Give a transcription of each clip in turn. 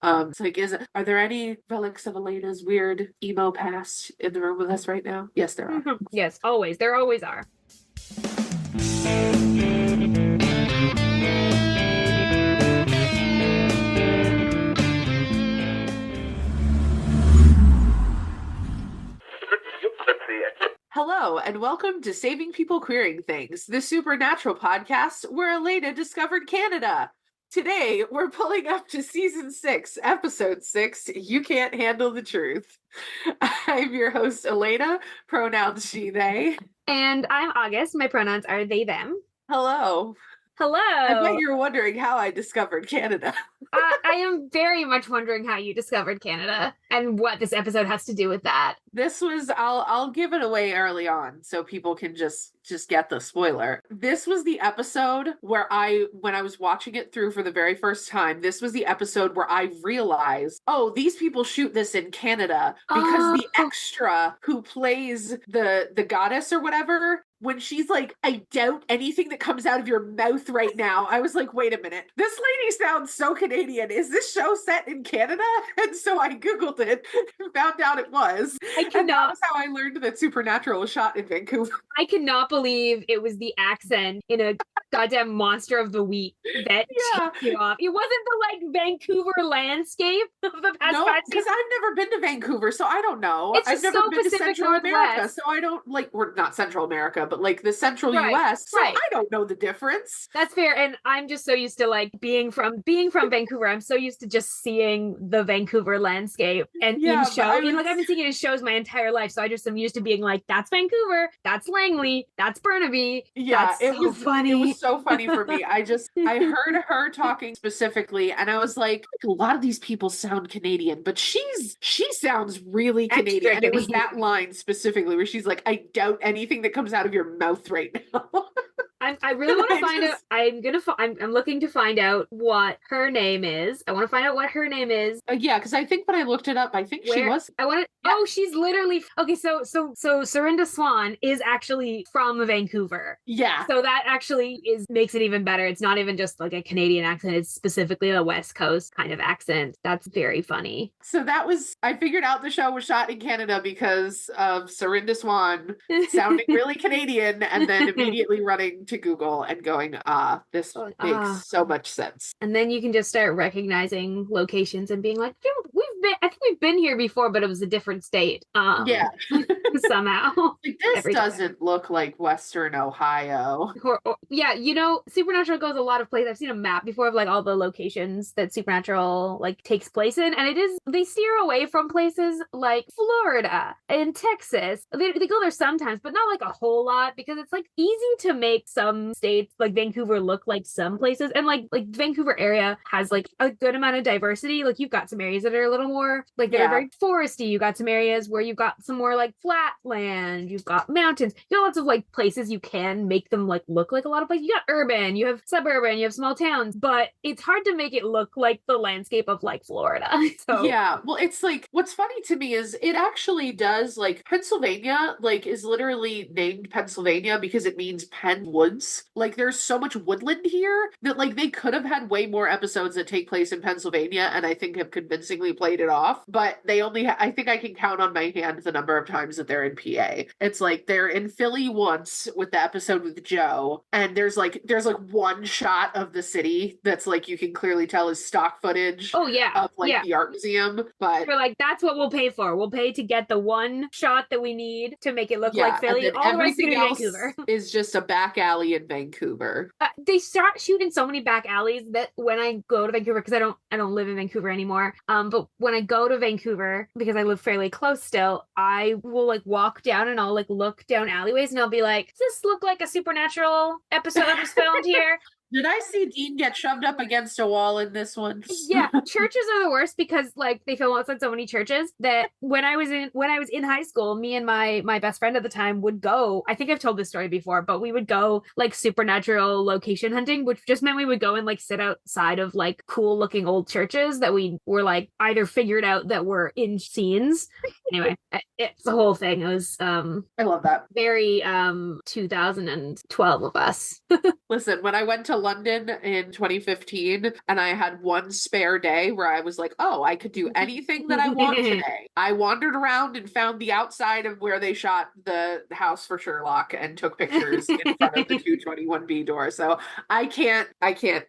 It's like, are there any relics of Elena's weird emo past in the room with us right now? Yes, there are. Yes, always. There always are. Hello, and welcome to Saving People Queering Things, the supernatural podcast where Elena discovered Canada. Today, we're pulling up to season 6, episode 6, You Can't Handle the Truth. I'm your host, Elena, pronouns she, they. And I'm August. My pronouns are they, them. Hello. Hello. I bet you're wondering how I discovered Canada. I am very much wondering how you discovered Canada and what this episode has to do with that. This was I'll give it away early on so people can just get the spoiler. This was the episode where when I was watching it through for the very first time, this was the episode where I realized, oh, these people shoot this in Canada because the extra who plays the goddess or whatever, when she's like, I doubt anything that comes out of your mouth right now, I was like, wait a minute, this lady sounds so Canadian. Is this show set in Canada? And so I Googled it and found out it was. And that was how I learned that Supernatural was shot in Vancouver. I cannot believe it was the accent in a goddamn Monster of the Week that tipped you off. It wasn't the Vancouver landscape of the past no, 5 because I've never been to Vancouver, so I don't know. It's I've never so been Pacific to Central Northwest. America, so I don't we're not Central America, but the Central US. So I don't know the difference. That's fair. And I'm just so used to being from Vancouver. I'm so used to just seeing the Vancouver landscape and in shows. I've been seeing it in shows my entire life. So I just am used to being like, that's Vancouver, that's Langley, that's Burnaby. Yeah, it was funny. It was so funny for me. I heard her talking specifically, and I was like, a lot of these people sound Canadian, but she sounds really Canadian. And it was that line specifically where she's like, I doubt anything that comes out of your mouth right now. I really want to find out. I'm looking to find out what her name is. I want to find out what her name is. Yeah, because I think when I looked it up, I think she was. I want to. Yeah. Oh, she's literally okay. So Serinda Swan is actually from Vancouver. Yeah. So that actually makes it even better. It's not even just like a Canadian accent. It's specifically a West Coast kind of accent. That's very funny. So I figured out the show was shot in Canada because of Serinda Swan sounding really Canadian, and then immediately running to Google and going, this makes so much sense. And then you can just start recognizing locations and being like, I think we've been here before, but it was a different state. Yeah. Somehow. This doesn't look like Western Ohio. Yeah, Supernatural goes a lot of places. I've seen a map before of all the locations that Supernatural takes place in, and they steer away from places like Florida and Texas. They go there sometimes, but not a whole lot, because it's easy to make some states like Vancouver look like some places, and Vancouver area has a good amount of diversity. You've got some areas that are a little more they're very foresty. You got some areas where you've got some more flat land. You've got mountains. You got lots of places you can make them look like a lot of places. You got urban, you have suburban, you have small towns, but it's hard to make it look like the landscape of Florida. So yeah, well, it's what's funny to me is it actually does Pennsylvania is literally named Pennsylvania because it means Penn Woods. There's so much woodland here that they could have had way more episodes that take place in Pennsylvania, and I think have convincingly played it off, but they only I think I can count on my hand the number of times that they're in PA. It's they're in Philly once with the episode with Joe, and there's one shot of the city that's you can clearly tell is stock footage. Oh yeah, of the art museum, but we're that's what we'll pay for. We'll pay to get the one shot that we need to make it look like Philly. All the rest of Vancouver is just a back alley in Vancouver. They start shooting so many back alleys that when I go to Vancouver, because I don't live in Vancouver anymore, but when I go to Vancouver, because I live fairly close still, I will walk down and I'll look down alleyways and I'll be like, does this look like a Supernatural episode that was filmed here? Did I see Dean get shoved up against a wall in this one? Yeah, churches are the worst because they film outside so many churches that when I was in high school, me and my best friend at the time would go. I think I've told this story before, but we would go Supernatural location hunting, which just meant we would go and sit outside of cool looking old churches that we were either figured out that were in scenes. Anyway, it's the whole thing. It was I love that. Very 2012 of us. Listen, when I went to London in 2015 and I had one spare day where I was like, oh, I could do anything that I want today. I wandered around and found the outside of where they shot the house for Sherlock and took pictures in front of the 221B door. So I can't.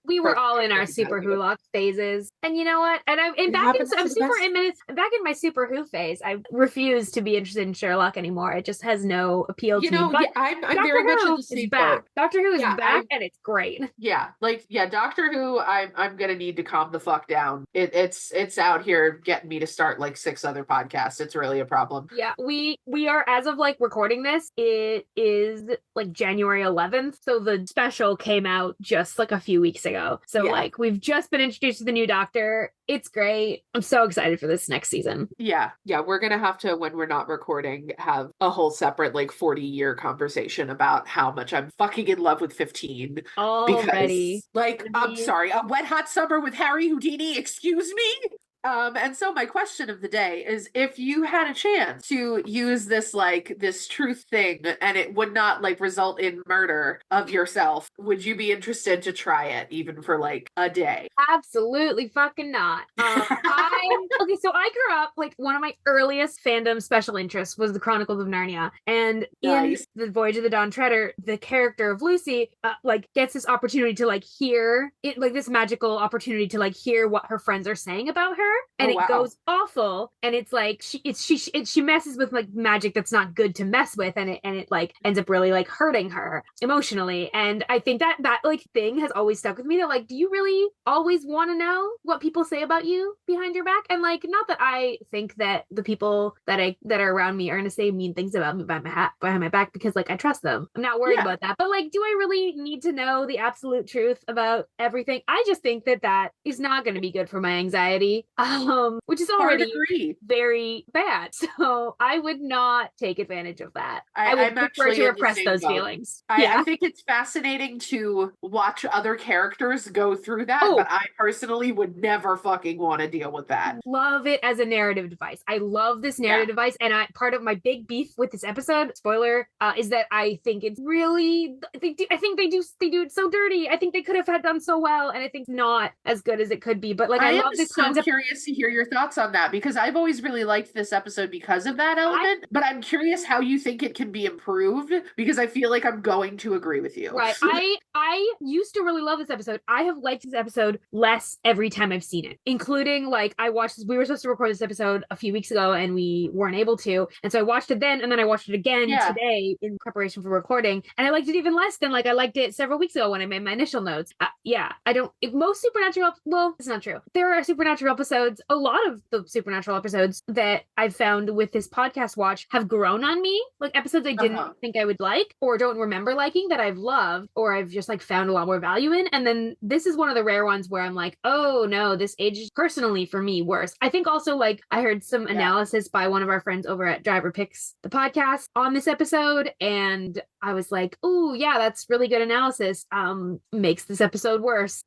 We were all in our Super Who lock phases. And you know what? And I'm back in my Super Who phase. I refuse to be interested in Sherlock anymore. It just has no appeal to me. But I'm very much in the same boat. Doctor Who is back and it's great. Yeah, Doctor Who, I'm gonna need to calm the fuck down. It's out here getting me to start like 6 other podcasts. It's really a problem. Yeah, we are, as of like recording this, it is like January 11th. So the special came out just like a few weeks ago. So like we've just been introduced to the new Doctor. It's great. I'm so excited for this next season. Yeah, we're gonna have to, when we're not recording, have a whole separate like 40-year conversation about how much I'm fucking in love with 15. Already. Because, like, I'm sorry, a wet hot summer with Harry Houdini, excuse me? And so my question of the day is, if you had a chance to use this truth thing and it would not like result in murder of yourself, would you be interested to try it even for like a day? Absolutely fucking not. Okay, so I grew up, like, one of my earliest fandom special interests was the Chronicles of Narnia, and in the Voyage of the Dawn Treader, the character of Lucy like gets this opportunity to like hear it, like this magical opportunity to like hear what her friends are saying about her. And it goes awful, and it's like she messes with like magic that's not good to mess with, and it like ends up really like hurting her emotionally. And I think that like thing has always stuck with me, that like, do you really always want to know what people say about you behind your back? And like, not that I think that the people that are around me are going to say mean things about me behind my back, because like I trust them. I'm not worried about that. But like, do I really need to know the absolute truth about everything? I just think that is not going to be good for my anxiety. Which is already very bad. So I would not take advantage of that. I would prefer to repress those feelings. I think it's fascinating to watch other characters go through that, but I personally would never fucking want to deal with that. Love it as a narrative device. I love this narrative device, and part of my big beef with this episode, spoiler, is that I think it's really, I think they do it so dirty. I think they could have done so well, and I think not as good as it could be. But like, I love this concept. I'm curious to hear your thoughts on that, because I've always really liked this episode because of that element, but I'm curious how you think it can be improved, because I feel like I'm going to agree with you. Right. I used to really love this episode. I have liked this episode less every time I've seen it, including like we were supposed to record this episode a few weeks ago and we weren't able to. And so I watched it then, and then I watched it again today in preparation for recording. And I liked it even less than like I liked it several weeks ago when I made my initial notes. Most supernatural, well, it's not true. There are supernatural episodes, a lot of the supernatural episodes that I've found with this podcast watch have grown on me, like episodes I didn't think I would like or don't remember liking, that I've loved or I've just like found a lot more value in. And then this is one of the rare ones where I'm like, oh no, this aged personally for me worse. I think also like I heard some analysis by one of our friends over at Driver Picks the podcast on this episode, and I was like, oh yeah, that's really good analysis. Makes this episode worse.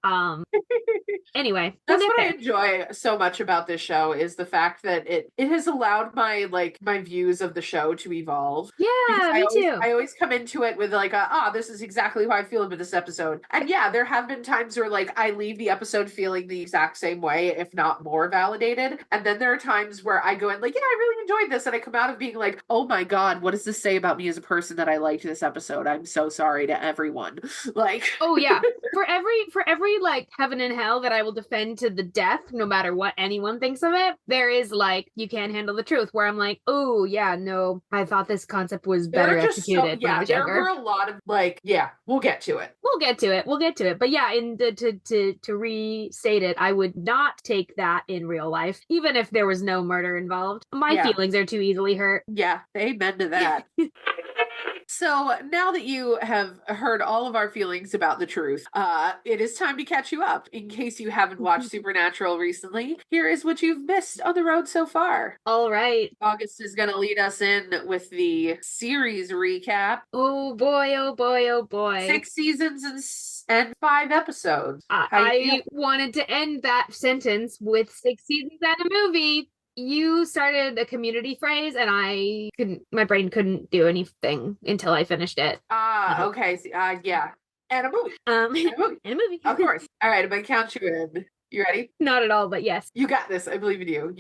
Anyway, that's what I enjoy so much about this show, is the fact that it has allowed my views of the show to evolve. Yeah, me too. I always come into it with like this is exactly how I feel about this episode. And yeah, there have been times where like I leave the episode feeling the exact same way, if not more validated. And then there are times where I go in like, yeah, I really enjoyed this, and I come out of being like, oh my god, what does this say about me as a person that I liked this episode? I'm so sorry to everyone. Like, oh yeah, for every like heaven and hell that I will defend to the death, no matter what anyone thinks of it, there is like, you can't handle the truth, where I'm like, oh yeah, no, I thought this concept was better executed when I was younger. There were a lot of like, we'll get to it. But yeah, to restate it, I would not take that in real life, even if there was no murder involved. My feelings are too easily hurt. Yeah, amen to that. So now that you have heard all of our feelings about the truth, it is time to catch you up. In case you haven't watched Supernatural recently, here is what you've missed on the road so far. All right. August is going to lead us in with the series recap. Oh boy, oh boy, oh boy. 6 seasons and 5 episodes. I wanted to end that sentence with 6 seasons and a movie. You started a community phrase, and my brain couldn't do anything until I finished it. Okay. Yeah. And a movie. And And a movie. a movie. Of course. All right, I'm gonna count you in. You ready? Not at all, but yes. You got this. I believe in you.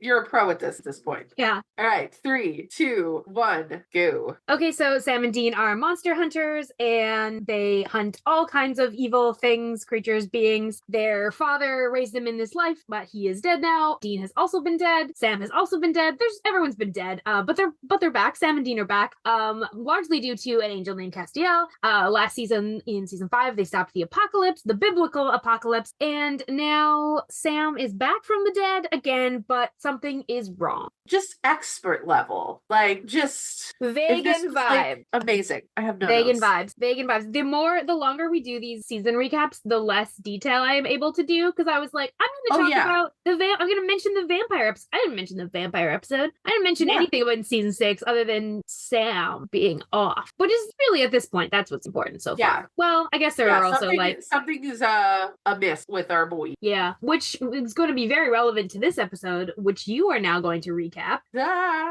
You're a pro at this point. Yeah. All right, 3, 2, 1, go. Okay, so Sam and Dean are monster hunters and they hunt all kinds of evil things, creatures, beings. Their father raised them in this life, but he is dead now. Dean has also been dead. Sam has also been dead. Everyone's been dead. But they're back. Sam and Dean are back. Largely due to an angel named Castiel. Last season, in season 5, they stopped the apocalypse, the biblical apocalypse, and now Sam is back from the dead again, but something is wrong. Just expert level. Like, just Vegan vibe. Amazing. I have no Vegan notes. vibes. The longer we do these season recaps, the less detail I am able to do, because I was like, I'm going to talk about I'm going to mention the vampire episode. I didn't mention the vampire episode. I didn't mention anything about season 6 other than Sam being off, which is really, at this point, that's what's important so far. Well, I guess there are also something is amiss with our boy. Yeah, which is going to be very relevant to this episode, which you are now going to recap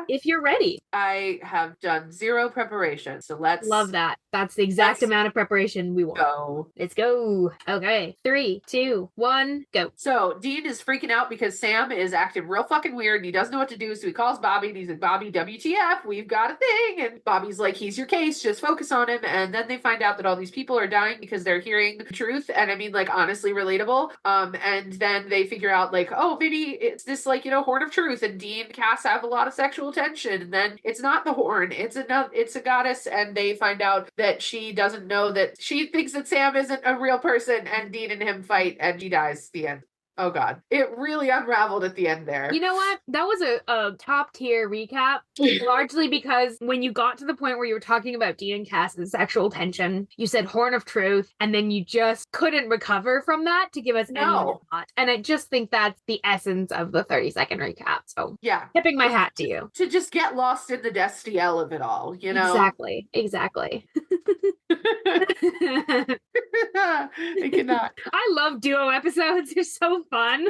if you're ready. I have done 0 preparation, so let's love that. That's the exact amount of preparation we want. Go. Let's go. Okay, 3, 2, 1, go. So Dean is freaking out because Sam is acting real fucking weird and he doesn't know what to do, so he calls Bobby and he's like, Bobby, WTF, we've got a thing. And Bobby's like, he's your case, just focus on him. And then they find out that all these people are dying because they're hearing the truth, and I mean, like, honestly relatable. And then they figure out, like, oh, maybe it's this, like, you know, horn of truth, and Dean and Cas have a lot of sexual tension, and then it's not the horn, it's a goddess, and they find out that she doesn't know that she thinks that Sam isn't a real person, and Dean and him fight, and she dies at the end. Oh God. It really unraveled at the end there. You know what? That was a top tier recap, largely because when you got to the point where you were talking about Dean and Cass's sexual tension, you said horn of truth, and then you just couldn't recover from that to give us any more thought. And I just think that's the essence of the 30-second recap. So yeah, tipping my hat to you. To just get lost in the destiel of it all, you know? Exactly. I cannot. I love duo episodes. They're so fun.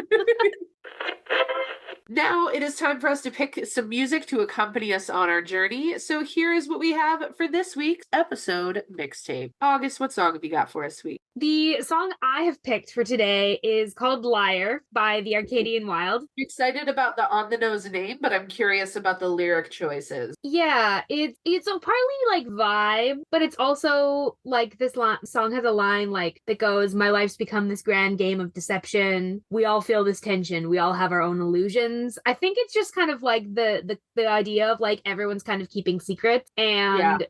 Now it is time for us to pick some music to accompany us on our journey. So here is what we have for this week's episode mixtape. August, what song have you got for us, sweet? The song I have picked for today is called Liar by the Arcadian Wild. I'm excited about the on-the-nose name, but I'm curious about the lyric choices. Yeah, it's a partly like vibe, but it's also like this song has a line like that goes, "My life's become this grand game of deception. We all feel this tension. We all have our own illusions." I think it's just kind of like the idea of like everyone's kind of keeping secrets, and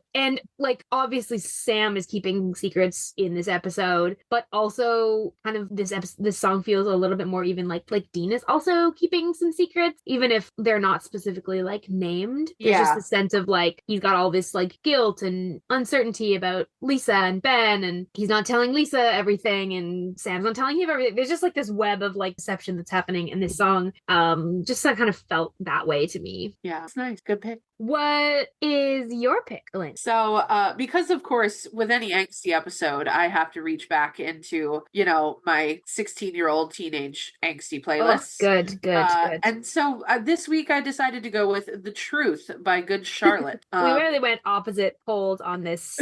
like obviously Sam is keeping secrets in this episode, but also kind of this song feels a little bit more even like Dean is also keeping some secrets, even if they're not specifically like named. There's just a sense of like he's got all this like guilt and uncertainty about Lisa and Ben, and he's not telling Lisa everything, and Sam's not telling him everything. There's just like this web of like deception that's happening in this song. Just kind of felt that way to me. Yeah, it's nice. Good pick. What is your pick, Elaine? So, because of course, with any angsty episode, I have to reach back into, you know, my 16-year-old teenage angsty playlist. Oh, good. And so this week I decided to go with The Truth by Good Charlotte. We really went opposite poles on this,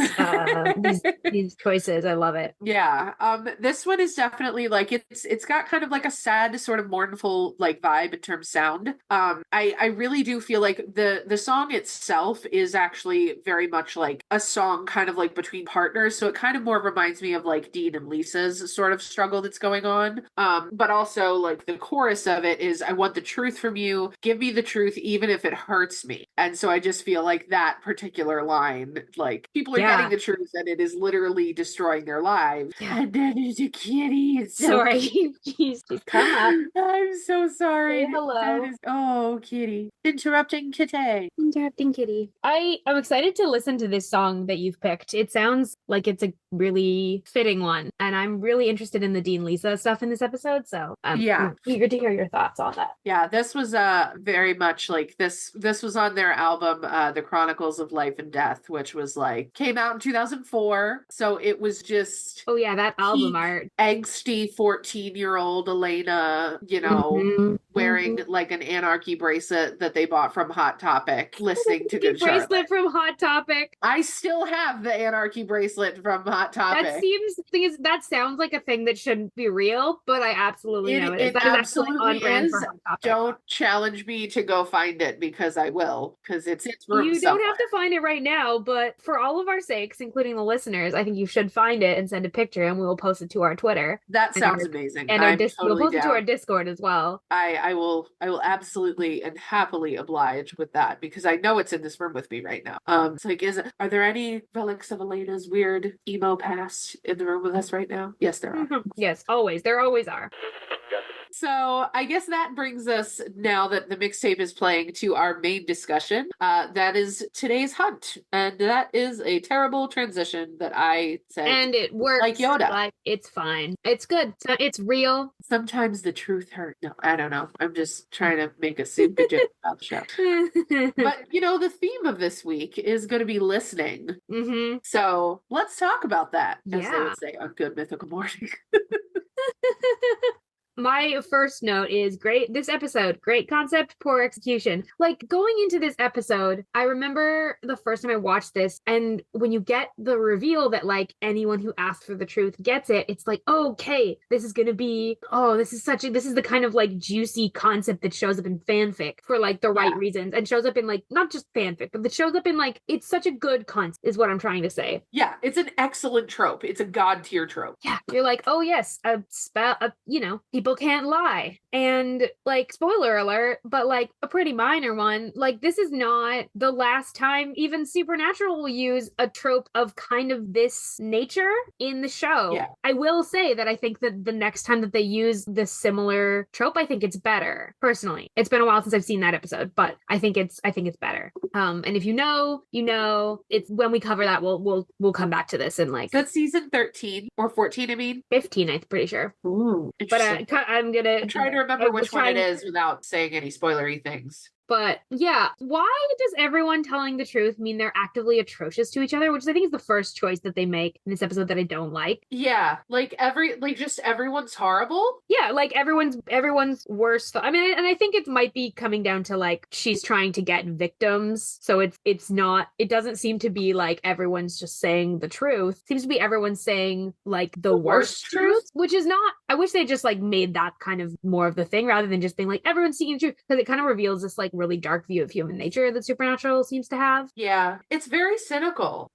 these choices. I love it. Yeah. This one is definitely like, it's got kind of like a sad sort of mournful like vibe in terms of sound. I really do feel like the song itself is actually very much like a song kind of like between partners, so it kind of more reminds me of like Dean and Lisa's sort of struggle that's going on, but also like the chorus of it is, "I want the truth from you, give me the truth even if it hurts me." And so I just feel like that particular line, like people are getting the truth and it is literally destroying their lives, and then there's a kitty. It's sorry. Jeez, come up. I'm so sorry. Say hello. Oh, kitty. Interrupting kitty. Interrupting kitty. I'm excited to listen to this song that you've picked. It sounds like it's a really fitting one, and I'm really interested in the Dean Lisa stuff in this episode, so I'm eager to hear your thoughts on that. Yeah, this was very much like this was on their album The Chronicles of Life and Death, which was like came out in 2004, so it was just that album art, angsty 14-year-old Elyana, you know, wearing like an anarchy bracelet that they bought from Hot Topic listening to Good bracelet Charlotte. from Hot Topic. I still have the Anarchy bracelet from Hot Topic. That sounds like a thing that shouldn't be real, but I absolutely know it is. It That is absolutely on brand is. for Hot Topic. Don't challenge me to go find it because I will, because it's room You somewhere. don't have to find it right now, but for all of our sakes, including the listeners, I think you should find it and send a picture, and we will post it to our Twitter. That sounds amazing. And we'll post it to our Discord as well. I will absolutely and happily oblige with that because I know it's in this room with me right now. It's like, are there any relics of Elena's weird emo past in the room with us right now? Yes, there are. Yes, always. There always are. So I guess that brings us, now that the mixtape is playing, to our main discussion. That is today's hunt. And that is a terrible transition that I said. And it works. Like Yoda. Like, it's fine. It's good. It's real. Sometimes the truth hurts. No, I don't know. I'm just trying to make a super joke about the show. But, the theme of this week is going to be listening. Mm-hmm. So let's talk about that, as they Yeah. would say on Good Mythical Morning. My first note is great. This episode, great concept, poor execution. Like, going into this episode, I remember the first time I watched this, and when you get the reveal that, like, anyone who asks for the truth gets it, it's like, oh, okay, this is gonna be, this is the kind of, like, juicy concept that shows up in fanfic for, like, the right reasons, and shows up in, like, not just fanfic, but that shows up in, like, it's such a good concept, is what I'm trying to say. Yeah, it's an excellent trope. It's a god tier trope. Yeah, you're like, oh, yes, a spell, people can't lie. And, like, spoiler alert, but, like, a pretty minor one. Like, this is not the last time even Supernatural will use a trope of kind of this nature in the show. Yeah. I will say that I think that the next time that they use this similar trope, I think it's better, personally. It's been a while since I've seen that episode, but I think it's better. And if you know, it's when we cover that, we'll come back to this in, like, that's season 13 or 14, I mean 15, I'm pretty sure. Ooh, but I'm trying to remember which one it is without saying any spoilery things. But yeah, why does everyone telling the truth mean they're actively atrocious to each other? Which I think is the first choice that they make in this episode that I don't like. Yeah, like just everyone's horrible. Yeah, like everyone's worse. I mean, and I think it might be coming down to, like, she's trying to get victims, so it doesn't seem to be like everyone's just saying the truth. It seems to be everyone saying, like, the worst truth, which is not. I wish they just, like, made that kind of more of the thing rather than just being like everyone's seeking the truth, because it kind of reveals this, like, really dark view of human nature that Supernatural seems to have. Yeah, it's very cynical,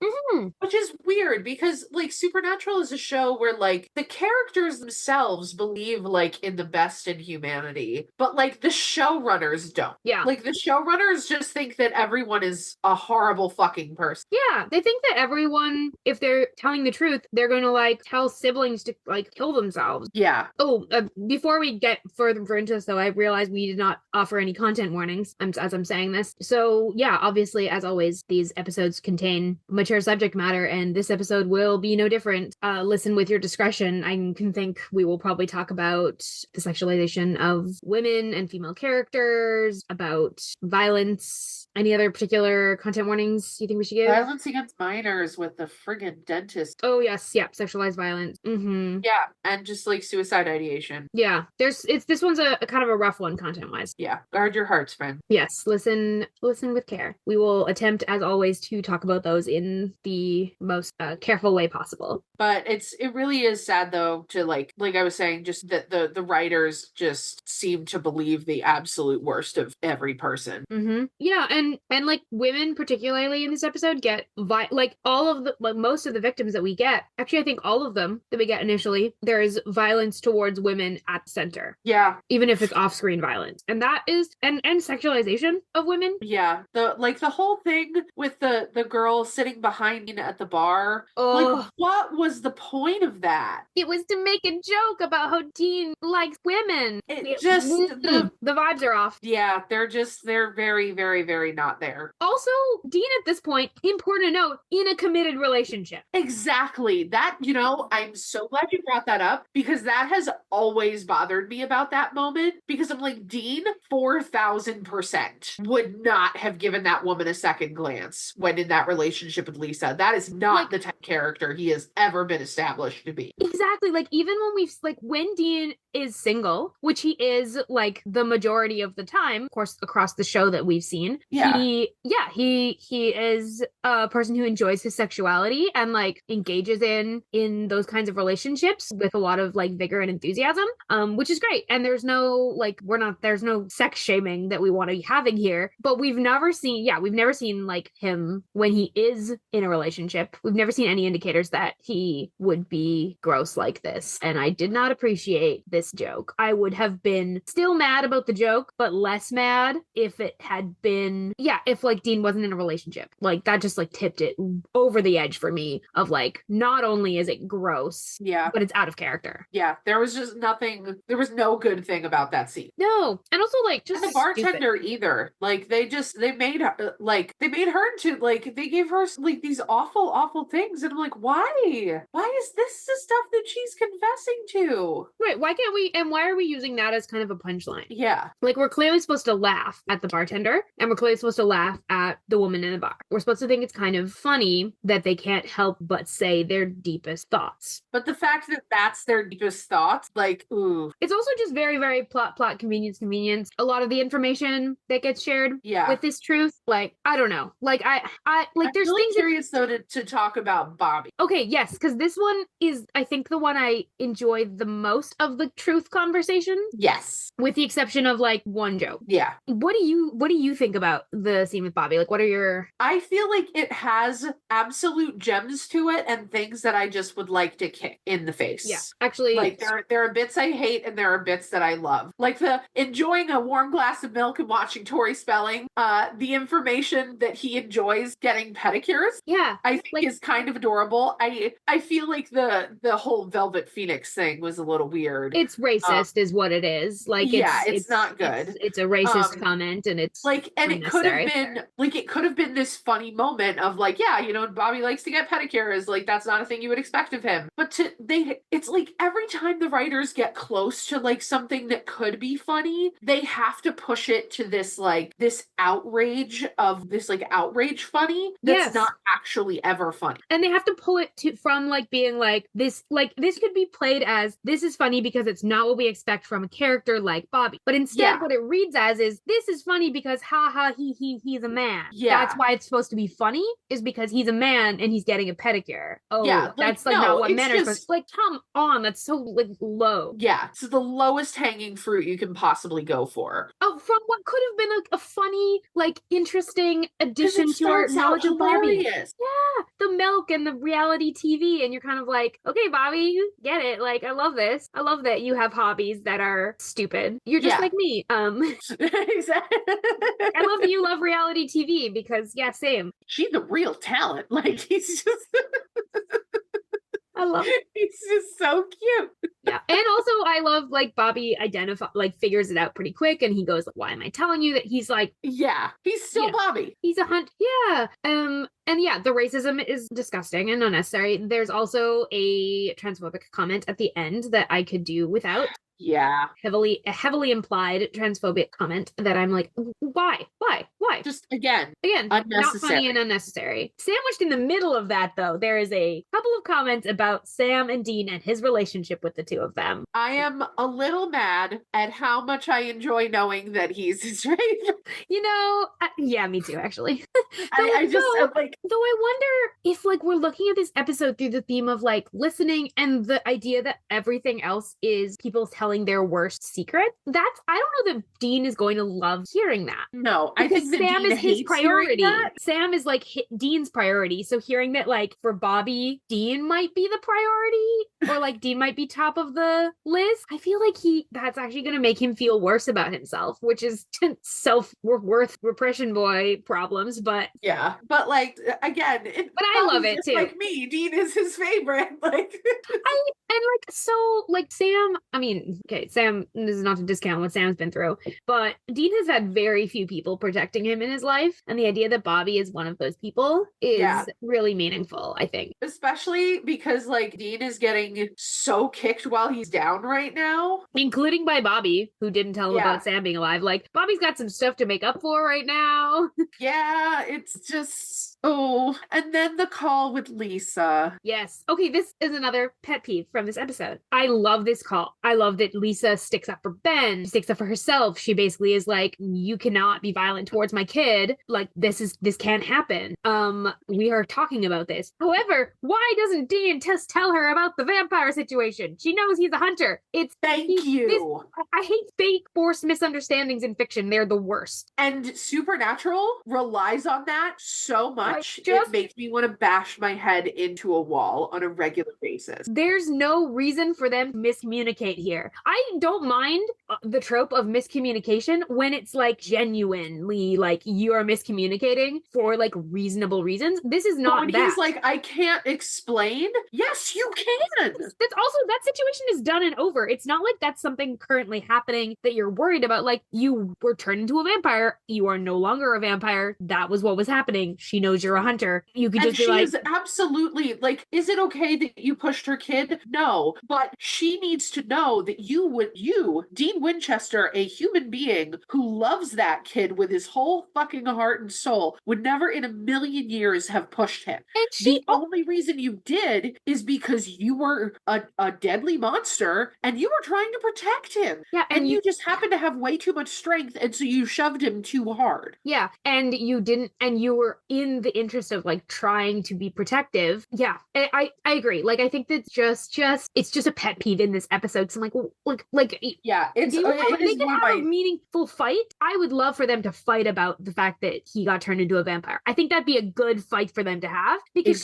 which is weird because, like, Supernatural is a show where, like, the characters themselves believe, like, in the best in humanity, but, like, the showrunners don't. Yeah, like, the showrunners just think that everyone is a horrible fucking person. Yeah, they think that everyone, if they're telling the truth, they're going to, like, tell siblings to, like, kill themselves. Yeah. Oh, before we get further into this, though, I realized we did not offer any content warnings as I'm saying this. So yeah, obviously, as always, these episodes contain mature subject matter, and this episode will be no different. Listen with your discretion. I can think we will probably talk about the sexualization of women and female characters, about violence. Any other particular content warnings you think we should give? Violence against minors with the friggin' dentist. Oh yes, yeah, sexualized violence. Mm-hmm. Yeah, and just, like, suicide ideation. Yeah, this one's a kind of a rough one content-wise. Yeah, guard your hearts, friend. Yes, listen with care. We will attempt, as always, to talk about those in the most careful way possible. But it really is sad, though, to, like I was saying, just that the writers just seem to believe the absolute worst of every person. Mm-hmm. Yeah, and like, women particularly in this episode get most of the victims that we get. Actually, I think all of them that we get initially, there is violence towards women at the center. Yeah, even if it's off-screen violence, and that is and sexualization of women. Yeah, the whole thing with the girl sitting behind me at the bar. Like, what was the point of that? It was to make a joke about how Dean likes women. The vibes are off. Yeah, they're very, very, very not there. Also, Dean at this point, important to note, in a committed relationship. Exactly. That, I'm so glad you brought that up, because that has always bothered me about that moment, because I'm like, Dean, 4,000% 1,000,000% would not have given that woman a second glance when in that relationship with Lisa. That is not the type of character he has ever been established to be. Exactly. Like, even when Dean is single, which he is like the majority of the time, of course, across the show that we've seen, he is a person who enjoys his sexuality and like engages in those kinds of relationships with a lot of like vigor and enthusiasm, which is great. And there's no there's no sex shaming that we want to be having here, but we've never seen like him when he is in a relationship. We've never seen any indicators that he would be gross like this. And I did not appreciate this joke. I would have been still mad about the joke, but less mad if it had been, if like Dean wasn't in a relationship. Like, that just like tipped it over the edge for me of like, not only is it gross, but it's out of character. Yeah, there was just nothing, there was no good thing about that scene. No. And also like just and the bartender either. Like, they made her into like, they gave her like these awful things. And I'm like, why is this the stuff that she's confessing to? Right. Why are we using that as kind of a punchline? Yeah. Like, we're clearly supposed to laugh at the bartender, and we're clearly supposed to laugh at the woman in the bar. We're supposed to think it's kind of funny that they can't help but say their deepest thoughts. But the fact that that's their deepest thoughts, like, ooh. It's also just very, very plot, convenience. A lot of the information that gets shared with this truth, like, I don't know. Like, I'm there's really things curious though to talk about Bobby. Okay, yes, because this one is, I think, the one I enjoy the most of the truth conversation. Yes. With the exception of like one joke. Yeah. What do you think about the scene with Bobby? Like, what are your... I feel like it has absolute gems to it and things that I just would like to kick in the face. Yeah, actually. Like, there are bits I hate and there are bits that I love. Like the enjoying a warm glass of milk and watching Tori Spelling. The information that he enjoys getting pedicures. Yeah. I think is kind of adorable. I feel like the whole Velvet Phoenix thing was a little weird. It's racist is what it is. Like, it's not good. It's a racist comment, and it's like, and it could have been this funny moment of like, Bobby likes to get pedicures. Like, that's not a thing you would expect of him. But it's like every time the writers get close to like something that could be funny, they have to push it to this outrage funny that's not actually ever funny. And they have to pull it from like being like this could be played as this is funny because it's not what we expect from a character like Bobby. But instead what it reads as is this is funny because he's a man. Yeah. That's why it's supposed to be funny, is because he's a man and he's getting a pedicure. Oh, yeah, that's not what men are supposed to. Like, come on, that's so like low. Yeah. It's the lowest hanging fruit you can possibly go for. Oh, from what could have been a funny, like, interesting addition to our knowledge of Bobby. Yeah, the milk and the reality TV, and you're kind of like, okay, Bobby, you get it. Like, I love this. I love that you have hobbies that are stupid. You're just like me. Exactly. I love that you love reality TV because, same. She's the real talent. Like, he's just... I love it. He's just so cute. Yeah. And also I love like Bobby figures it out pretty quick, and he goes, why am I telling you that? He's like, yeah, he's still Bobby. He's a hunt. Yeah. And the racism is disgusting and unnecessary. There's also a transphobic comment at the end that I could do without. Yeah. A heavily implied transphobic comment that I'm like, why? Just again, not funny and unnecessary. Sandwiched in the middle of that, though, there is a couple of comments about Sam and Dean and his relationship with the two of them. I am a little mad at how much I enjoy knowing that he's straight. Yeah, me too, actually. Though I wonder if like we're looking at this episode through the theme of like listening and the idea that everything else is people telling their worst secret. I don't know that Dean is going to love hearing that. No, I think that Sam Dean is his priority. Sam is like Dean's priority. So hearing that like for Bobby, Dean might be the priority, or like Dean might be top of the list, I feel like that's actually going to make him feel worse about himself, which is self-worth repression boy problems. But yeah, but like again, but I love it too. Like me, Dean is his favorite. Like Sam. I mean, okay, Sam. This is not to discount what Sam's been through, but Dean has had very few people protecting supporting him in his life. And the idea that Bobby is one of those people is really meaningful, I think. Especially because, like, Dean is getting so kicked while he's down right now. Including by Bobby, who didn't tell him about Sam being alive. Like, Bobby's got some stuff to make up for right now. Yeah, it's just... Oh, and then the call with Lisa. Yes. Okay, this is another pet peeve from this episode. I love this call. I love that Lisa sticks up for Ben, sticks up for herself. She basically is like, you cannot be violent towards my kid. Like, this can't happen. We are talking about this. However, why doesn't Dean just tell her about the vampire situation? She knows he's a hunter. Thank you. I hate fake forced misunderstandings in fiction. They're the worst. And Supernatural relies on that so much. It makes me want to bash my head into a wall on a regular basis. There's no reason for them to miscommunicate here. I don't mind the trope of miscommunication when it's like genuinely like you are miscommunicating for like reasonable reasons. This is not that. He's like, I can't explain. Yes, you can. That's also, that situation is done and over. It's not like that's something currently happening that you're worried about. Like, you were turned into a vampire. You are no longer a vampire. That was what was happening. She knows you're a hunter. You could just be like, is absolutely like, is it okay that you pushed her kid? No, but she needs to know that you, Dean Winchester, a human being who loves that kid with his whole fucking heart and soul, would never in a million years have pushed him. And the only reason you did is because you were a deadly monster and you were trying to protect him. Yeah, and you just happened to have way too much strength, and so you shoved him too hard. Yeah, and you didn't, and you were in the interest of like trying to be protective. Yeah, I agree. Like, I think that's just it's just a pet peeve in this episode. So I'm like yeah, they can have a meaningful fight. I would love for them to fight about the fact that he got turned into a vampire. I think that'd be a good fight for them to have, because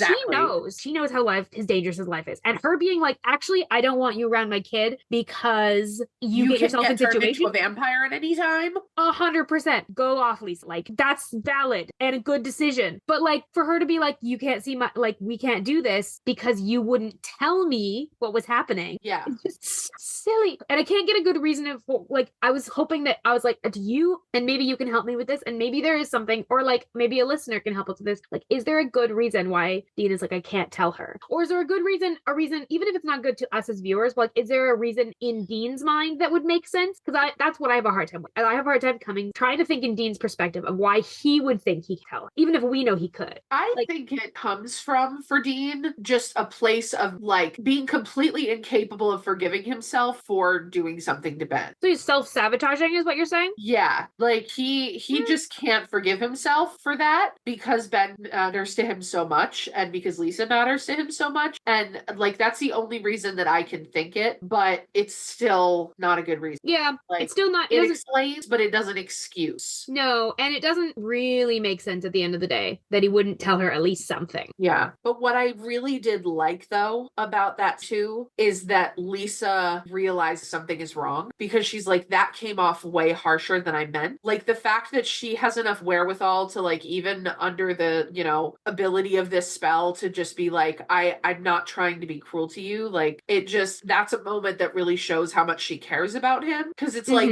she knows how dangerous his life is, and her being like, actually, I don't want you around my kid because you get yourself in situations. Into a vampire at any time. 100%. Go off, Lisa. Like, that's valid and a good decision. But like, for her to be like, you can't see my, like, we can't do this because you wouldn't tell me what was happening. Yeah. It's just silly. And I can't get a good reason for, like, I was hoping that, I was like, do you, and maybe you can help me with this, and maybe there is something, or like, maybe a listener can help us with this. Like, is there a good reason why Dean is like, I can't tell her? Or is there a good reason, even if it's not good to us as viewers, like, is there a reason in Dean's mind that would make sense? Because that's what I have a hard time with. I have a hard time trying to think in Dean's perspective of why he would think he could tell her, even if we know he could. I think it comes from, for Dean, just a place of like being completely incapable of forgiving himself for doing something to Ben. So he's self-sabotaging is what you're saying? Yeah, like he just can't forgive himself for that because Ben matters to him so much, and because Lisa matters to him so much, and like that's the only reason that I can think it, but it's still not a good reason. Yeah, like, it's still not. It explains, but it doesn't excuse. No, and it doesn't really make sense at the end of the day that he wouldn't tell her at least something. Yeah, but what I really did like though about that too is that Lisa realized something is wrong, because she's like, that came off way harsher than I meant. Like, the fact that she has enough wherewithal to, like, even under the, you know, ability of this spell to just be like, I'm not trying to be cruel to you. Like, it just, that's a moment that really shows how much she cares about him. Because it's like,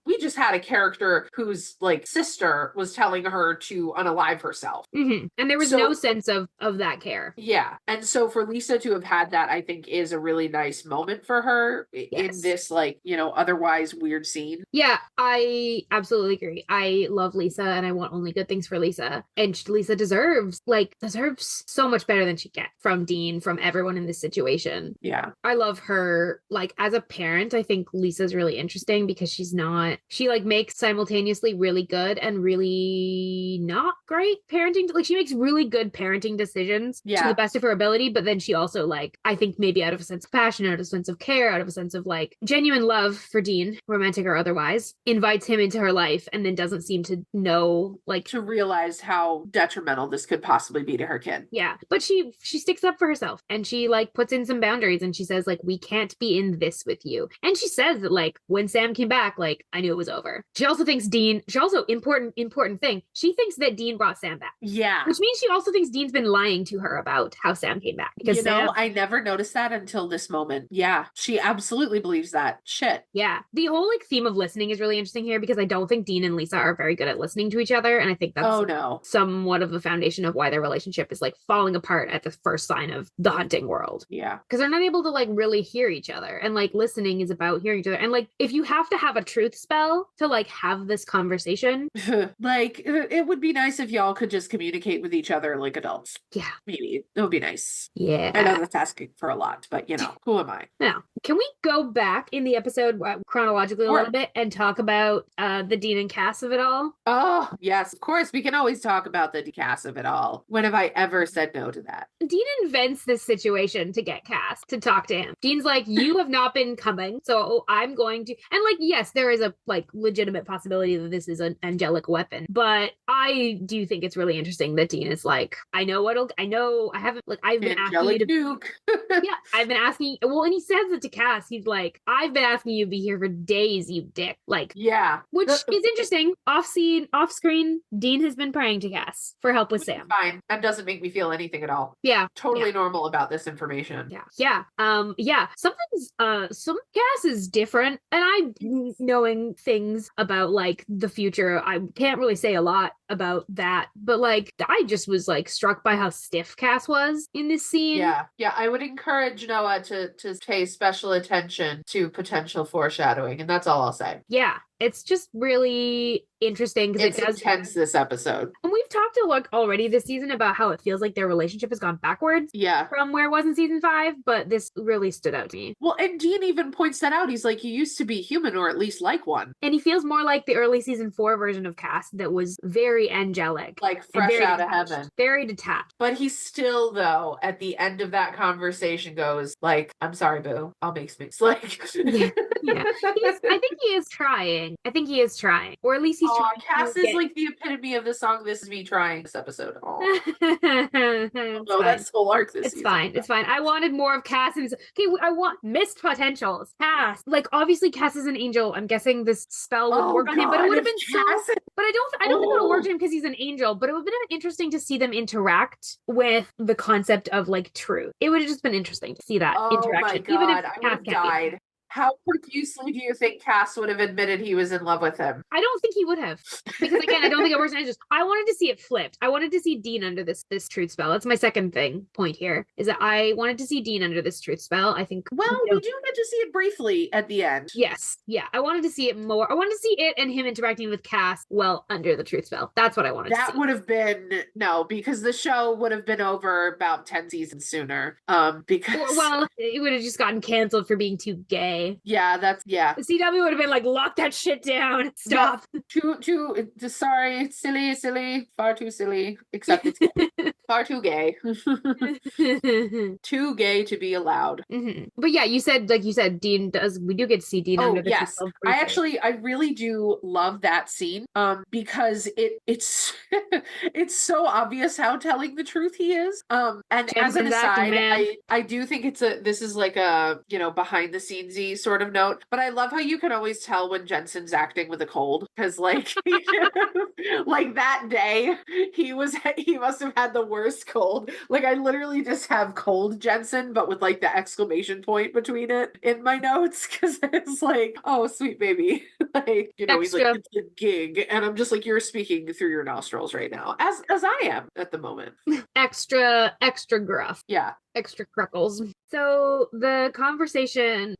we just had a character whose like sister was telling her to unalive herself. And there was no sense of that care. Yeah. And so for Lisa to have had that, I think is a really nice moment for her in this, like, you know, otherwise weird scene. Yeah, I absolutely agree. I love Lisa and I want only good things for Lisa. And Lisa deserves so much better than she gets from Dean, from everyone in this situation. Yeah. I love her. Like, as a parent, I think Lisa's really interesting because she like makes simultaneously really good and really not great parenting. Like, she makes really good parenting decisions to the best of her ability, but then she also, like, I think maybe out of a sense of passion, out of a sense of care, out of a sense of like genuine love for Dean, romantic or otherwise, invites him into her life and then doesn't seem to know, like, to realize how detrimental this could possibly be to her kid. Yeah, but she sticks up for herself and she like puts in some boundaries and she says, like, we can't be in this with you. And she says that, like, when Sam came back, like, I knew it was over. She also thinks important thing, she thinks that Dean brought Sam back. Yeah. Which means she also thinks Dean's been lying to her about how Sam came back. Because I never noticed that until this moment. Yeah, she absolutely believes that. Shit. Yeah. The whole like theme of listening is really interesting here because I don't think Dean and Lisa are very good at listening to each other. And I think that's somewhat of the foundation of why their relationship is like falling apart at the first sign of the hunting world. Yeah. Because they're not able to like really hear each other. And like listening is about hearing each other. And like if you have to have a truth spell to like have this conversation. Like it would be nice if y'all could just communicate with each other like adults. Yeah. Maybe. It would be nice. Yeah. I know that's asking for a lot, but who am I? Now, can we go back in the episode chronologically a little bit and talk about the Dean and Cas of it all? Oh, yes, of course. We can always talk about the Cas of it all. When have I ever said no to that? Dean invents this situation to get Cas to talk to him. Dean's like, you have not been coming, so I'm going to. And like, yes, there is a like legitimate possibility that this is an angelic weapon, but I do think it's really interesting that Dean is like, I've been asking you to nuke. Yeah, I've been asking. Well, and he says it to Cas. He's like, I've been asking you to be here for days, you dick. Like, yeah, which is interesting. Off screen, Dean has been praying to Cas for help with Sam. Fine, that doesn't make me feel anything at all. Yeah, totally normal about this information. Yeah. Something's some Cas is different, and I'm knowing things about like the future. I can't really say a lot about that, but like I just was like struck by how stiff Cas was in this scene. Yeah, I would encourage Noah to pay special attention to potential foreshadowing, and that's all I'll say. Yeah, it's just really interesting because it does intense this episode. And we've talked to like already this season about how it feels like their relationship has gone backwards. Yeah. From where it was in season 5, but this really stood out to me. Well, and Dean even points that out. He's like, you used to be human, or at least like one. And he feels more like the early season 4 version of Cas that was very angelic. Like fresh out of heaven. Very detached. But he still, though, at the end of that conversation goes like, I'm sorry, boo. I'll make space. Like, yeah. I think he is trying. Or at least he's trying. Cas is like the epitome of the song "This Is Me Trying" this episode. That's the whole arc this season. It's fine. I wanted more of Cas. I want missed potentials. Cas. Like, obviously, Cas is an angel. I'm guessing this spell would work on him, but it would have been But I don't think it would have worked on him because he's an angel. But it would have been interesting to see them interact with the concept of like truth. It would have just been interesting to see that interaction. Oh my God, I would have died. How profusely do you think Cas would have admitted he was in love with him? I don't think he would have. Because again, I don't think it works. I wanted to see it flipped. I wanted to see Dean under this truth spell. That's my second point here, is that I wanted to see Dean under this truth spell. I think we do get to see it briefly at the end. Yes. Yeah. I wanted to see it more. I wanted to see it and him interacting with Cas under the truth spell. That's what I wanted to see. That would have been because the show would have been over about 10 seasons sooner. Because it would have just gotten canceled for being too gay. Yeah, the CW would have been like, lock that shit down. Stop. Too sorry, silly, far too silly. Except it's gay. Far too gay. Too gay to be allowed. Mm-hmm. But yeah, you said Dean does. We do get to see Dean under the yes. I really do love that scene. Because it's it's so obvious how telling the truth he is. And as an aside, I do think this is like a behind the scenes-y sort of note, but I love how you can always tell when Jensen's acting with a cold, because like like that day he must have had the worst cold. Like I literally just have cold Jensen, but with like the exclamation point between it in my notes, because it's like, oh sweet baby, like he's like, it's a gig, and I'm just like, you're speaking through your nostrils right now, as I am at the moment. extra gruff. Yeah. Extra cruckles. So the conversation,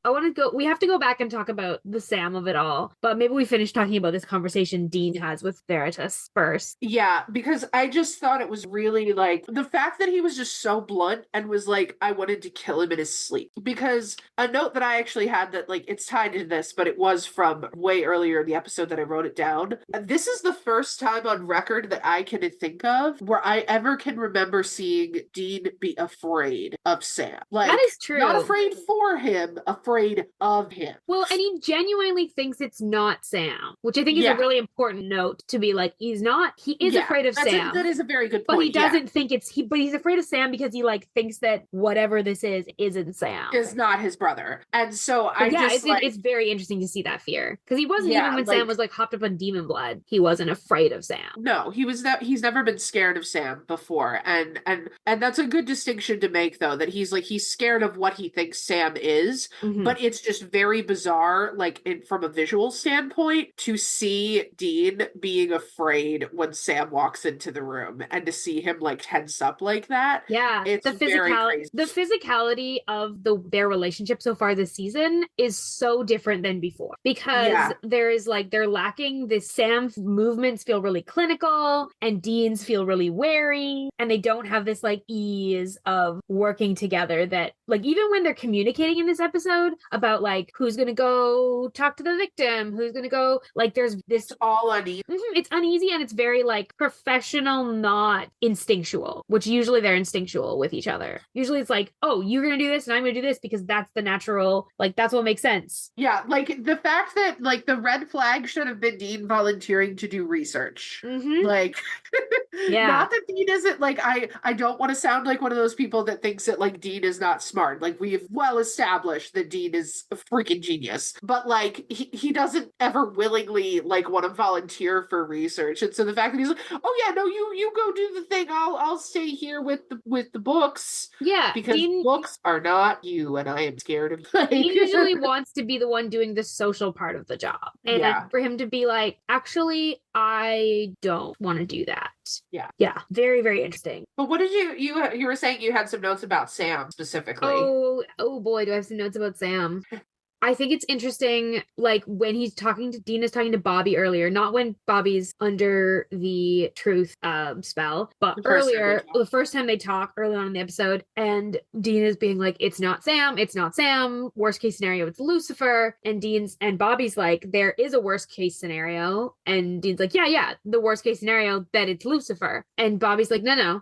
we have to go back and talk about the Sam of it all, but maybe we finish talking about this conversation Dean has with Veritas first. Yeah, because I just thought it was really like the fact that he was just so blunt and was like, I wanted to kill him in his sleep. Because a note that I actually had that like it's tied to this, but it was from way earlier in the episode that I wrote it down. This is the first time on record that I can think of where I ever can remember seeing Dean be afraid of Sam. Like, that is true. Not afraid for him, afraid of him. Well, and he genuinely thinks it's not Sam, which I think is a really important note to be like, he is afraid of Sam. That is a very good point. But he doesn't think but he's afraid of Sam because he like thinks that whatever this isn't Sam. Is not his brother. And so it's very interesting to see that fear. Because he wasn't even when Sam was like hopped up on demon blood, he wasn't afraid of Sam. No, he's never been scared of Sam before. And that's a good distinction to make, though, that he's scared of what he thinks Sam is, but it's just very bizarre, like from a visual standpoint, to see Dean being afraid when Sam walks into the room and to see him like tense up like that. Yeah, it's very crazy. The physicality of their relationship so far this season is so different than before, because there's like, they're lacking this. Sam's movements feel really clinical and Dean's feel really wary, and they don't have this like ease of working together that, like, even when they're communicating in this episode about like who's gonna go talk to the victim, who's gonna go, like, there's this, it's all uneasy. It's uneasy, and it's very like professional, not instinctual, which usually they're instinctual with each other. Usually it's like, oh, you're gonna do this and I'm gonna do this because that's the natural, like, that's what makes sense. Yeah, like the fact that like the red flag should have been Dean volunteering to do research. Like, not that Dean isn't, like, I don't want to sound like one of those people that thinks that like Dean is not smart. Like, we have well established that Dean is a freaking genius, but like he doesn't ever willingly like want to volunteer for research. And so the fact that he's like, oh yeah, no, you go do the thing, I'll stay here with the books. Yeah, because books are not you, and I am scared of like... He usually wants to be the one doing the social part of the job, and for him to be like, actually, I don't want to do that. Yeah, very, very interesting. But what did you were saying you had some notes about Sam specifically? Oh boy, do I have some notes about Sam. I think it's interesting, like, when Dean is talking to Bobby earlier, not when Bobby's under the truth spell, but earlier, the first time they talk early on in the episode, and Dean is being like, it's not Sam, worst case scenario, it's Lucifer, and Bobby's like, there is a worst case scenario, and Dean's like, yeah, the worst case scenario, that it's Lucifer, and Bobby's like, no,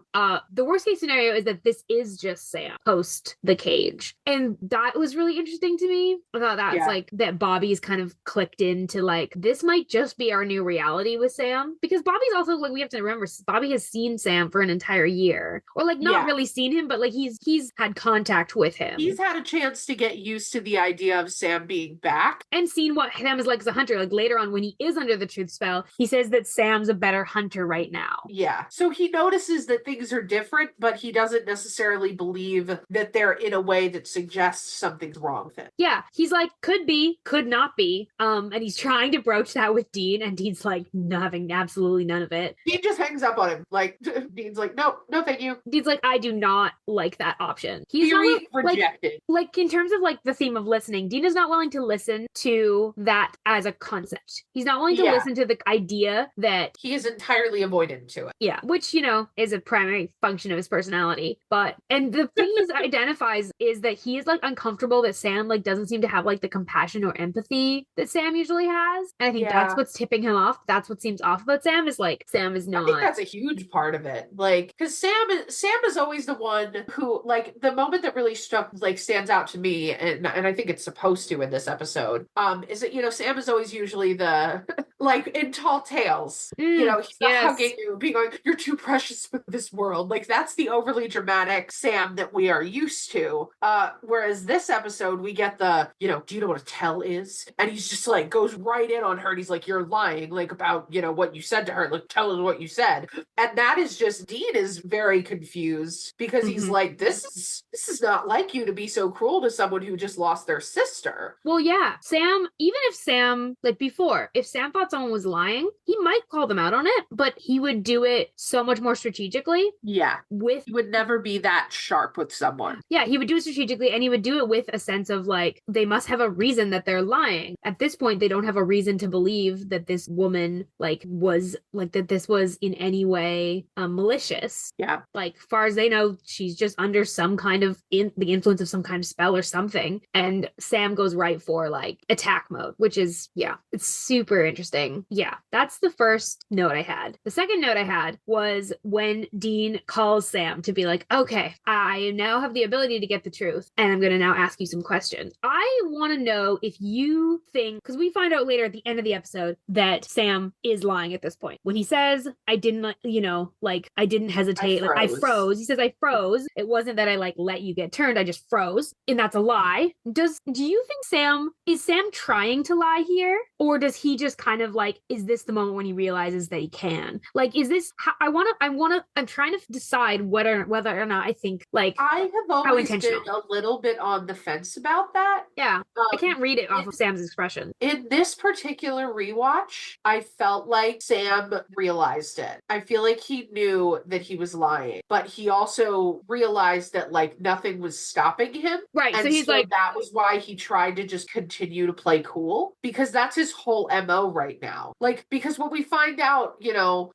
the worst case scenario is that this is just Sam, post the cage, and that was really interesting to me. That's like that Bobby's kind of clicked into like, this might just be our new reality with Sam, because Bobby's also, like, we have to remember, Bobby has seen Sam for an entire year, or like not really seen him, but like he's had contact with him. He's had a chance to get used to the idea of Sam being back and seen what Sam is like as a hunter. Like, later on when he is under the truth spell, he says that Sam's a better hunter right now. Yeah, so he notices that things are different, but he doesn't necessarily believe that they're in a way that suggests something's wrong with it. Yeah, he's like, could be, could not be. And he's trying to broach that with Dean, and Dean's like, having absolutely none of it. Dean just hangs up on him. Like, Dean's like, no, thank you. Dean's like, I do not like that option. He's Theory not, rejected. Like, in terms of like the theme of listening, Dean is not willing to listen to that as a concept. He's not willing to listen to the idea that he is entirely avoidant to it. Yeah, which, is a primary function of his personality. And the thing he identifies is that he is like uncomfortable that Sam like doesn't seem to have like the compassion or empathy that Sam usually has. And I think that's what's tipping him off. That's what seems off about Sam, is like, Sam is not. I think that's a huge part of it. Like, because Sam is always the one who, like, the moment that really stands out to me, and I think it's supposed to in this episode, is that, Sam is always usually the, like, in Tall Tales, he's not hugging you, being like, you're too precious for this world. Like, that's the overly dramatic Sam that we are used to. Whereas this episode, we get the, do you know what a tell is? And he's just like, goes right in on her, and he's like, you're lying, like, about, what you said to her, like, tell us what you said. And that is just, Dean is very confused, because he's like, this is not like you to be so cruel to someone who just lost their sister. Well, yeah, Sam, even if Sam, like before, if Sam thought someone was lying, he might call them out on it, but he would do it so much more strategically. Yeah. He would never be that sharp with someone. Yeah, he would do it strategically, and he would do it with a sense of like, they must have a reason that they're lying. At this point, they don't have a reason to believe that this woman that this was in any way malicious. Yeah. Like, far as they know, she's just under some kind of the influence of some kind of spell or something. And Sam goes right for like attack mode, which is, it's super interesting. Yeah, that's the first note I had. The second note I had was when Dean calls Sam to be like, okay, I now have the ability to get the truth, and I'm going to now ask you some questions. I want to know if you think, because we find out later at the end of the episode that Sam is lying at this point. When he says, I didn't, like, I didn't hesitate. I froze. He says, I froze. It wasn't that I like let you get turned. I just froze. And that's a lie. Do you think is Sam trying to lie here? Or does he just kind of like, is this the moment when he realizes that he can? Like, is this, I'm trying to decide whether or not I think like, I have always been a little bit on the fence about that. Yeah. I can't read it off of Sam's expression. In this particular rewatch, I felt like Sam realized it. I feel like he knew that he was lying, but he also realized that like nothing was stopping him. Right. And so he's like, that was why he tried to just continue to play cool, because that's his whole MO right now. Like, because when we find out,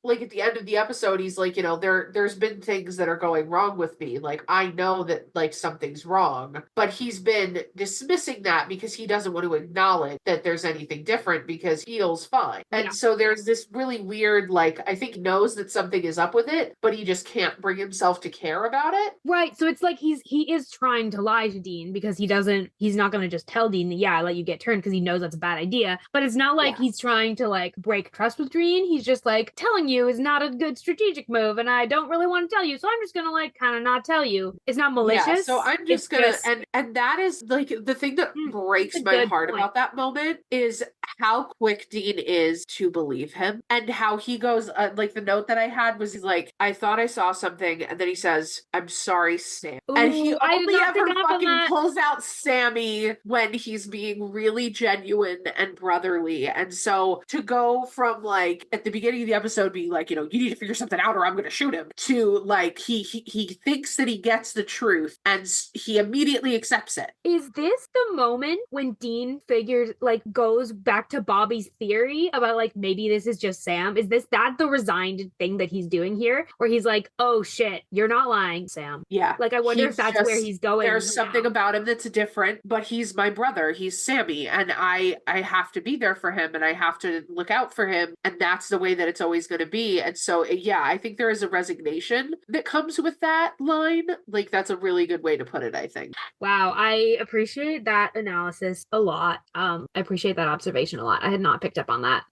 like at the end of the episode, he's like, there's been things that are going wrong with me. Like, I know that like something's wrong, but he's been dismissing that because he doesn't want to acknowledge that there's anything different because he feels fine. And so there's this really weird, like, I think he knows that something is up with it, but he just can't bring himself to care about it. Right. So it's like he is trying to lie to Dean because he's not going to just tell Dean that, I let you get turned, because he knows that's a bad idea. But it's not like he's trying to like break trust with Dean. He's just like, telling you is not a good strategic move, and I don't really want to tell you, so I'm just going to like kind of not tell you. It's not malicious. Yeah, so I'm just going to, and that is like the thing that breaks my heart about that moment is how quick Dean is to believe him, and how he goes, like the note that I had was, he's like, I thought I saw something, and then he says, I'm sorry, Sam. Ooh, and he only ever fucking pulls out Sammy when he's being really genuine and brotherly. And so to go from like at the beginning of the episode being like, you need to figure something out or I'm gonna shoot him, to like he thinks that he gets the truth and he immediately accepts it. Is this the moment when Dean figures, like, goes back to Bobby's theory about like maybe this is just Sam? Is that the resigned thing that he's doing here, where he's like, oh shit, you're not lying, Sam? Yeah. Like, I wonder if that's where he's going. There's something about him that's different, but he's my brother. He's Sammy, and I have to be there for him, and I have to look out for him, and that's the way that it's always going to be. And so, yeah, I think there is a resignation that comes with that line. Like, that's a really good way to put it, I think. Wow, I appreciate that analysis a lot. I appreciate that observation a lot. I had not picked up on that.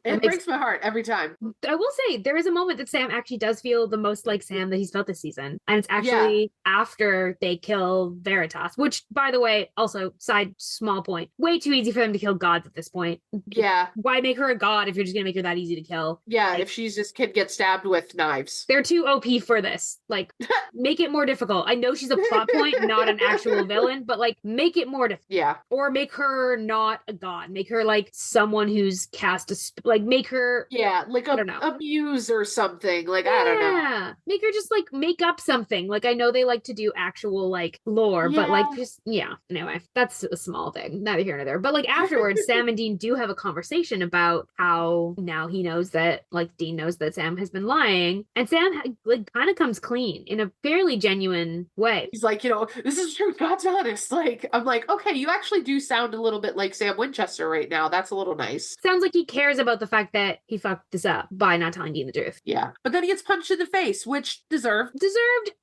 It breaks my heart every time. I will say there is a moment that Sam actually does feel the most like Sam that he's felt this season, and it's actually after they kill Veritas, which, by the way, also side small point, way too easy for them to kill gods at this point. Yeah. Why make her a god if you're just gonna make her that easy to kill? Yeah, if she's just can get stabbed with knives. They're too OP for this. Like, make it more difficult. I know she's a plot point, not an actual villain, but like make it more difficult. Yeah. Or make her not a god. Make her like someone who's cast make her like a muse or something. Like, I don't know. Yeah. Make her just like make up something. Like, I know they like to do actual like lore, but like just anyway, that's a small thing, neither here nor there. But like afterwards, Sam and Dean do have a conversation about how now he knows that, like, Dean knows that Sam has been lying, and Sam like kind of comes clean in a fairly genuine way. He's like, this is true, God's honest. Like, I'm like, okay, you actually do sound a little bit like Sam Winchester right now. That's a little nice. Sounds like he cares about the fact that he fucked this up by not telling Dean the truth. Yeah, but then he gets punched in the face, which deserved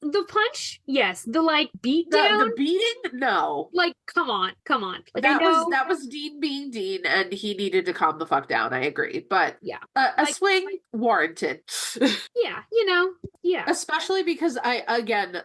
the punch. Yes, the like beat down. The beating, no. Like, come on. Like, that was Dean being Dean, and he needed to calm the fuck down. I agree, but yeah, a swing warranted. Yeah. Especially because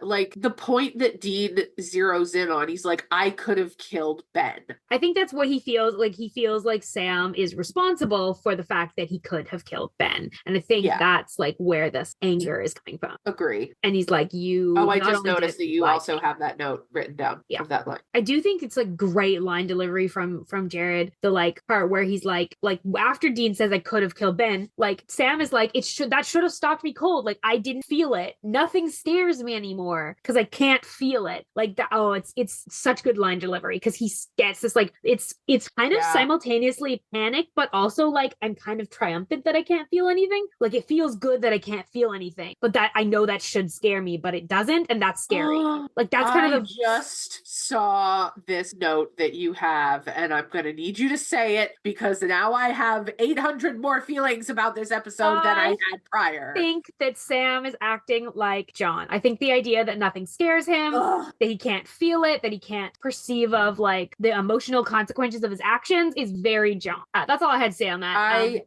like the point that Dean zeroes in on, he's like, I could have killed Ben. I think that's what he feels like. He feels like Sam is responsible for the fact that he could have killed Ben, and I think that's like where this anger is coming from. Agree. And he's like, I just noticed that you also have that note written down of that line. I do think it's like great line delivery from Jared. The like part where he's like after Dean says I could have killed Ben, like Sam is like, that should have stopped me cold. Like, I didn't feel it. Nothing scares me anymore because I can't feel it. Like that. Oh, it's such good line delivery because he gets this like it's kind of simultaneously panicked, but also like I'm kind of triumphant that I can't feel anything. Like it feels good that I can't feel anything, but that I know that should scare me, but it doesn't, and that's scary. Like that's kind of I just saw this note that you have, and I'm gonna need you to say it because now I have 800 more feelings about this episode than I had prior. I think that Sam is acting like John. I think the idea that nothing scares him, that he can't feel it, that he can't perceive of like the emotional consequences of his actions is very John. That's all I had to say on that. I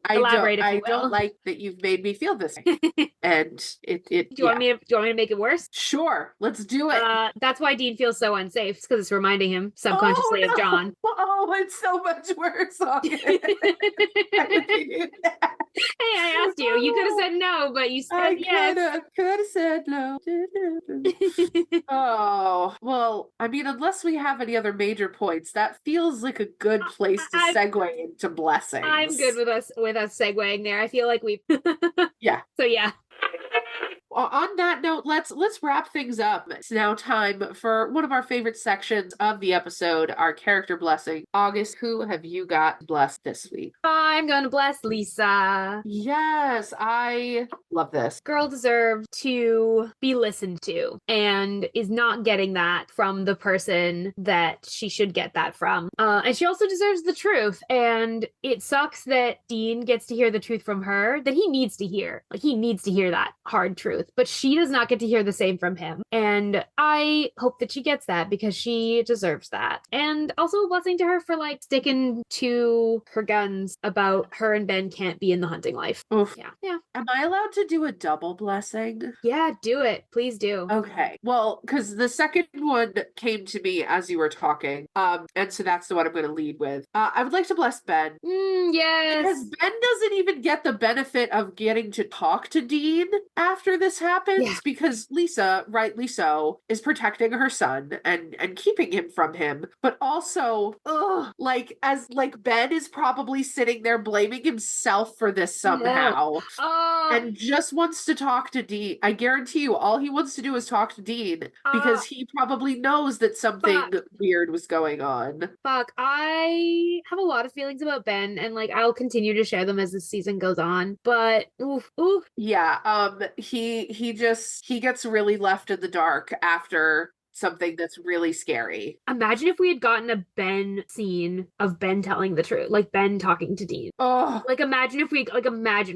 don't like that you've made me feel this way. And it do you want me to make it worse? Sure, let's do it. That's why Dean feels so unsafe, because it's reminding him subconsciously of John. Oh, it's so much worse. Hey, I asked you. You could have said no, but you said yes. I could have said no. Oh, well, I mean, unless we have any other major points, that feels like a good place to segue into blessings. I'm good with us segueing there. I feel like we've yeah. So yeah. On that note, let's wrap things up. It's now time for one of our favorite sections of the episode, our character blessing. August, who have you got blessed this week? I'm gonna bless Lisa. Yes, I love this. Girl deserved to be listened to and is not getting that from the person that she should get that from. And she also deserves the truth. And it sucks that Dean gets to hear the truth from her that he needs to hear. Like he needs to hear that hard truth. But she does not get to hear the same from him. And I hope that she gets that because she deserves that. And also a blessing to her for like sticking to her guns about her and Ben can't be in the hunting life. Oof. Yeah. Am I allowed to do a double blessing? Yeah, do it. Please do. Okay. Well, because the second one came to me as you were talking. And so that's the one I'm going to lead with. I would like to bless Ben. Yes. Because Ben doesn't even get the benefit of getting to talk to Dean after this happens because Lisa, rightly so, is protecting her son and keeping him from him. But also, Ben is probably sitting there blaming himself for this somehow. And just wants to talk to Dean. I guarantee you, all he wants to do is talk to Dean because he probably knows that something weird was going on. I have a lot of feelings about Ben, and like I'll continue to share them as the season goes on. But yeah, he gets really left in the dark after something that's really scary. Imagine if we had gotten a Ben scene of Ben telling the truth, like Ben talking to Dean. Oh, like imagine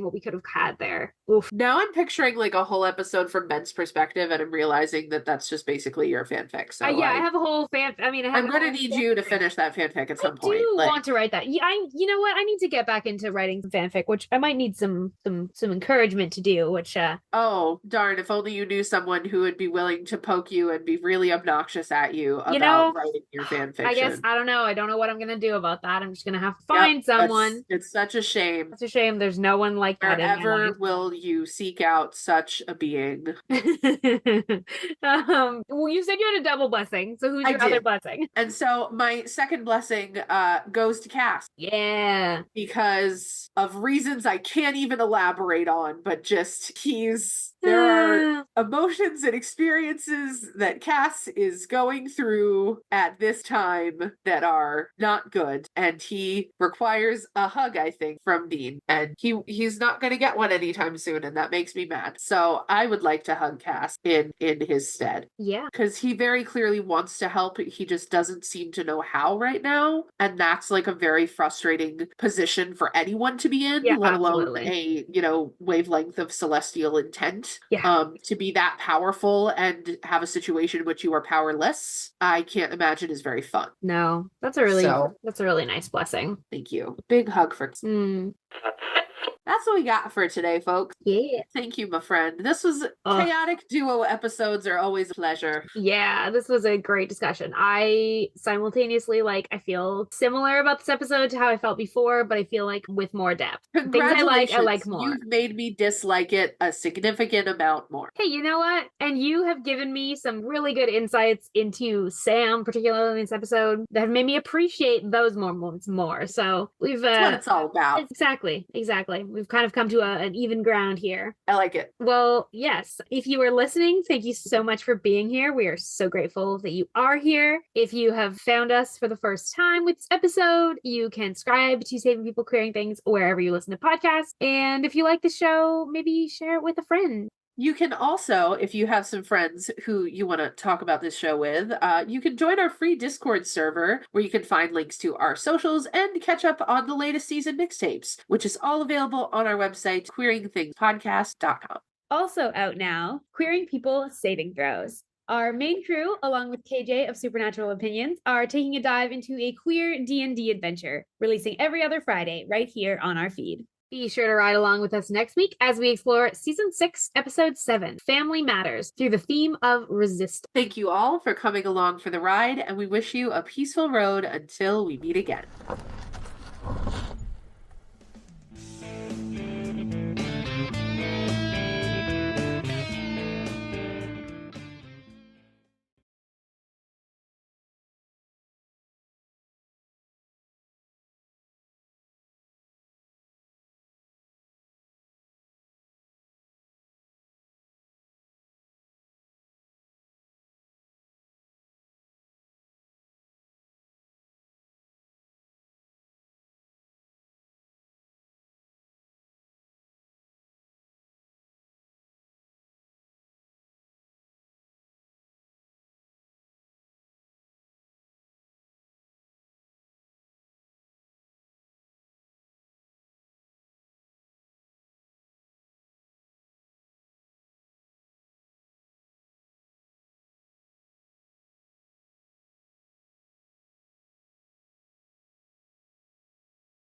what we could have had there. Oof. Now I'm picturing like a whole episode from Ben's perspective, and I'm realizing that that's just basically your fanfic. So I have a whole fan. I mean, I'm going to need you to finish that fanfic at some point. I do want to write that. Yeah, you know what? I need to get back into writing some fanfic, which I might need some encouragement to do. Which oh darn! If only you knew someone who would be willing to poke you and be really obnoxious at you about writing your fanfiction. I guess I don't know. I don't know what I'm gonna do about that. I'm just gonna have to find someone. It's such a shame. It's a shame. There's no one like that. Wherever will you seek out such a being? Well, you said you had a double blessing. So who's your other blessing? And so my second blessing goes to Cas. Yeah. Because of reasons I can't even elaborate on, but just there are emotions and experiences that Cas is going through at this time that are not good. And he requires a hug, I think, from Dean. And he's not going to get one anytime soon, and that makes me mad. So I would like to hug Cas in his stead. Yeah. Because he very clearly wants to help. He just doesn't seem to know how right now. And that's like a very frustrating position for anyone to be in, let alone a, wavelength of celestial intent. Yeah. To be that powerful and have a situation in which you are powerless, I can't imagine is very fun. No, that's a really nice blessing. Thank you. Big hug for That's what we got for today, folks. Yeah. Thank you, my friend. This was chaotic duo episodes are always a pleasure. Yeah, this was a great discussion. I simultaneously I feel similar about this episode to how I felt before, but I feel like with more depth. Congratulations. I like more. You've made me dislike it a significant amount more. Hey, you know what? And you have given me some really good insights into Sam, particularly in this episode, that have made me appreciate those moments more. So that's what it's all about. Exactly. we've kind of come to an even ground here. I like it. Well, yes. If you are listening, thank you so much for being here. We are so grateful that you are here. If you have found us for the first time with this episode, you can subscribe to Saving People Queering Things wherever you listen to podcasts. And if you like the show, maybe share it with a friend. You can also, if you have some friends who you want to talk about this show with, you can join our free Discord server where you can find links to our socials and catch up on the latest season mixtapes, which is all available on our website, queeringthingspodcast.com. Also out now, Queering People Saving Throws. Our main crew, along with KJ of Supernatural Opinions, are taking a dive into a queer D&D adventure, releasing every other Friday right here on our feed. Be sure to ride along with us next week as we explore Season 6, Episode 7, Family Matters, through the theme of resistance. Thank you all for coming along for the ride, and we wish you a peaceful road until we meet again.